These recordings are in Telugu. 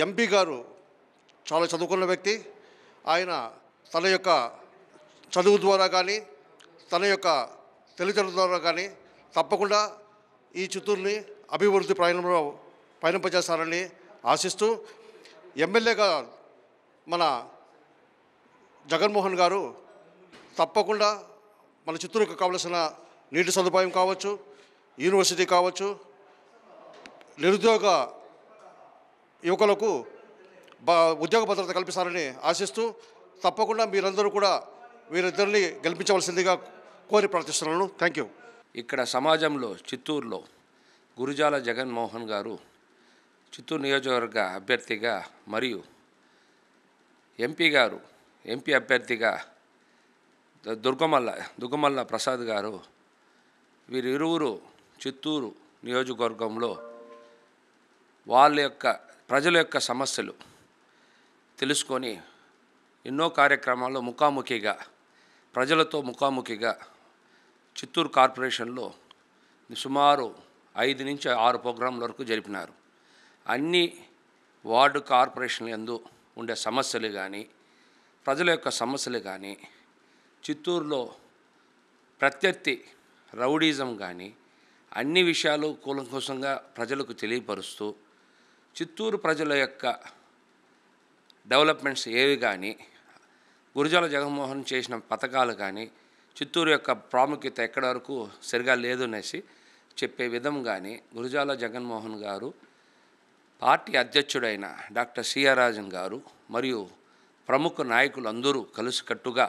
ఎంపీ గారు చాలా చదువుకున్న వ్యక్తి. ఆయన తన యొక్క చదువు ద్వారా కానీ తన యొక్క తెలివితేటల ద్వారా కానీ తప్పకుండా ఈ చిత్తూరుని అభివృద్ధి ప్రయాణంలో పయనింపజేస్తారని ఆశిస్తూ, ఎమ్మెల్యేగా మన జగన్మోహన్ గారు తప్పకుండా మన చిత్తూరుకు కావలసిన నీటి సదుపాయం కావచ్చు, యూనివర్సిటీ కావచ్చు, నిరుద్యోగ యువకులకు ఉద్యోగ భద్రత కల్పిస్తారని ఆశిస్తూ, తప్పకుండా మీరందరూ కూడా వీరిద్దరిని గెలిపించవలసిందిగా కోరి ప్రార్థిస్తున్నాను. Thank you. ఇక్కడ సమాజంలో చిత్తూరులో గురుజాల జగన్మోహన్ గారు చిత్తూరు నియోజకవర్గ అభ్యర్థిగా మరియు ఎంపీ అభ్యర్థిగా దుగ్గమల్ల ప్రసాద్ గారు వీరిరువురు చిత్తూరు నియోజకవర్గంలో ప్రజల యొక్క సమస్యలు తెలుసుకొని ఎన్నో కార్యక్రమాల్లో ప్రజలతో ముఖాముఖిగా చిత్తూరు కార్పొరేషన్లో సుమారు 5 నుంచి 6 ప్రోగ్రాంల వరకు జరిపినారు. అన్ని వార్డు కార్పొరేషన్ల యందు ఉండే సమస్యలు కానీ, ప్రజల యొక్క సమస్యలు కానీ, చిత్తూరులో ప్రత్యర్థి రౌడీజం కానీ అన్ని విషయాలు కూలంకషంగా ప్రజలకు తెలియపరుస్తూ, చిత్తూరు ప్రజల యొక్క డెవలప్మెంట్స్ ఏవి కానీ, గురుజాల జగన్మోహన్ చేసిన పథకాలు కానీ, చిత్తూరు యొక్క ప్రాముఖ్యత ఎక్కడి వరకు సరిగా లేదు అనేసి చెప్పే విధంగానే గురుజాల జగన్మోహన్ గారు పార్టీ అధ్యక్షుడైన డాక్టర్ సిఆర్ రాజన్ గారు మరియు ప్రముఖ నాయకులు అందరూ కలిసికట్టుగా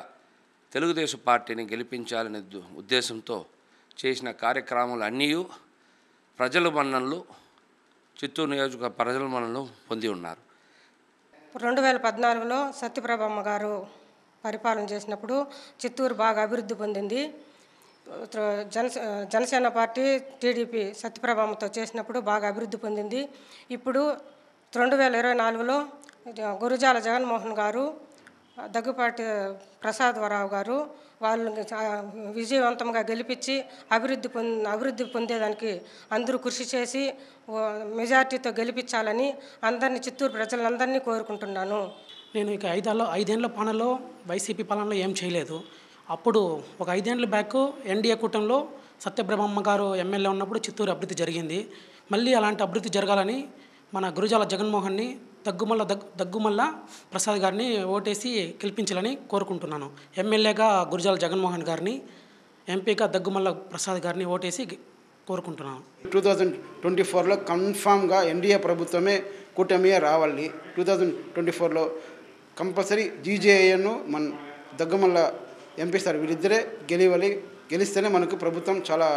తెలుగుదేశం పార్టీని గెలిపించాలనే ఉద్దేశంతో చేసిన కార్యక్రమాలు అన్నీ ప్రజల మన్ననలు, చిత్తూరు నియోజకవర్గ ప్రజల మన్ననలు పొంది ఉన్నారు. 2014లో సత్యప్రభమ్మ గారు పరిపాలన చేసినప్పుడు చిత్తూరు బాగా అభివృద్ధి పొందింది. జనసేన పార్టీ టీడీపీ సత్యప్రభమ్మతో చేసినప్పుడు బాగా అభివృద్ధి పొందింది. ఇప్పుడు 2024లో గురుజాల జగన్మోహన్ గారు, దగ్గుపాటి ప్రసాదరావు గారు వాళ్ళు విజయవంతంగా గెలిపించి అభివృద్ధి పొందేదానికి అందరూ కృషి చేసి మెజార్టీతో గెలిపించాలని చిత్తూరు ప్రజలందరినీ కోరుకుంటున్నాను. నేను ఇక 5 ఏళ్ల పాలనలో వైసీపీ పాలనలో ఏం చేయలేదు. అప్పుడు ఒక 5 ఏళ్ల బ్యాక్ ఎన్డీఏ కూటమిలో సత్యప్రభమ్మ గారు ఎమ్మెల్యే ఉన్నప్పుడు చిత్తూరు అభివృద్ధి జరిగింది. మళ్ళీ అలాంటి అభివృద్ధి జరగాలని మన గురుజాల జగన్మోహన్ని దగ్గుమల్ల ప్రసాద్ గారిని ఓటేసి గెలిపించాలని కోరుకుంటున్నాను. ఎమ్మెల్యేగా గురుజాల జగన్మోహన్ గారిని, ఎంపీగా దగ్గుమల్ల ప్రసాద్ గారిని ఓటేసి కోరుకుంటున్నాను. 2024లో కన్ఫామ్గా ఎన్డీఏ ప్రభుత్వమే కూటమియే రావాలి. 2024లో కంపల్సరీ జీజేఐను మన దగ్గుమల్ల ఎంపీ సార్ వీళ్ళిద్దరే గెలిస్తేనే మనకు ప్రభుత్వం చాలా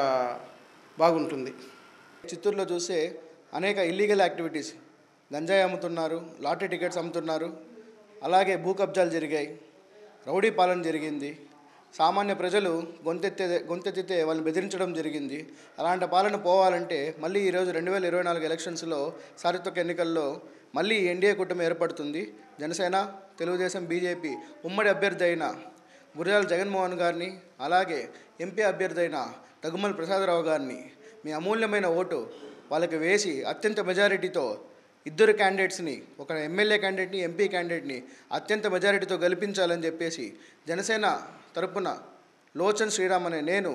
బాగుంటుంది. చిత్తూరులో చూస్తే అనేక ఇల్లీగల్ యాక్టివిటీస్, గంజాయి అమ్ముతున్నారు, లాటరీ టికెట్స్ అమ్ముతున్నారు, అలాగే భూ కబ్జాలు జరిగాయి, రౌడీ పాలన జరిగింది, సామాన్య ప్రజలు గొంతెత్తితే వాళ్ళని బెదిరించడం జరిగింది. అలాంటి పాలన పోవాలంటే మళ్ళీ ఈరోజు 2024 ఎలక్షన్స్లో సార్వత్రిక ఎన్నికల్లో మళ్ళీ ఎన్డీఏ కూటమి ఏర్పడుతుంది. జనసేన, తెలుగుదేశం, బీజేపీ ఉమ్మడి అభ్యర్థి అయిన గురుజాల జగన్మోహన్ గారిని, అలాగే ఎంపీ అభ్యర్థి అయిన దగ్గుమల్ల ప్రసాదరావు గారిని మీ అమూల్యమైన ఓటు వాళ్ళకి వేసి అత్యంత మెజారిటీతో ఇద్దరు క్యాండిడేట్స్ని, ఒక ఎమ్మెల్యే క్యాండిడేట్ని, ఎంపీ క్యాండిడేట్ని అత్యంత మెజారిటీతో గెలిపించాలని చెప్పేసి జనసేన తరపున లోచన్ శ్రీరామ్ అనే నేను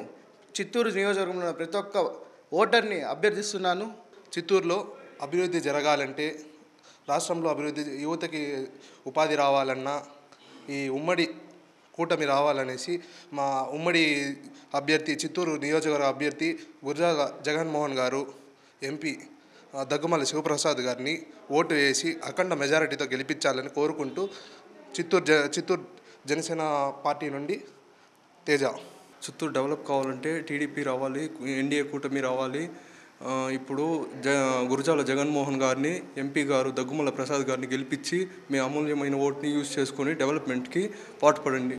చిత్తూరు నియోజకవర్గంలో ప్రతి ఒక్క ఓటర్ని అభ్యర్థిస్తున్నాను. చిత్తూరులో అభివృద్ధి జరగాలంటే, రాష్ట్రంలో యువతకి ఉపాధి రావాలన్నా ఈ ఉమ్మడి కూటమి రావాలనేసి మా ఉమ్మడి అభ్యర్థి, చిత్తూరు నియోజకవర్గ అభ్యర్థి గురుజాల జగన్మోహన్ గారు, ఎంపీ దగ్గుమల్ల శివప్రసాద్ గారిని ఓటు వేసి అఖండ మెజారిటీతో గెలిపించాలని కోరుకుంటూ చిత్తూరు జనసేన పార్టీ నుండి తేజ. చిత్తూరు డెవలప్ కావాలంటే టీడీపీ రావాలి, ఎన్డీఏ కూటమి రావాలి. ఇప్పుడు గురుజాల జగన్మోహన్ గారిని, ఎంపీ గారు దగ్గుమల్ల ప్రసాద్ గారిని గెలిపించి మీ అమూల్యమైన ఓటుని యూజ్ చేసుకొని డెవలప్మెంట్కి పాటుపడండి.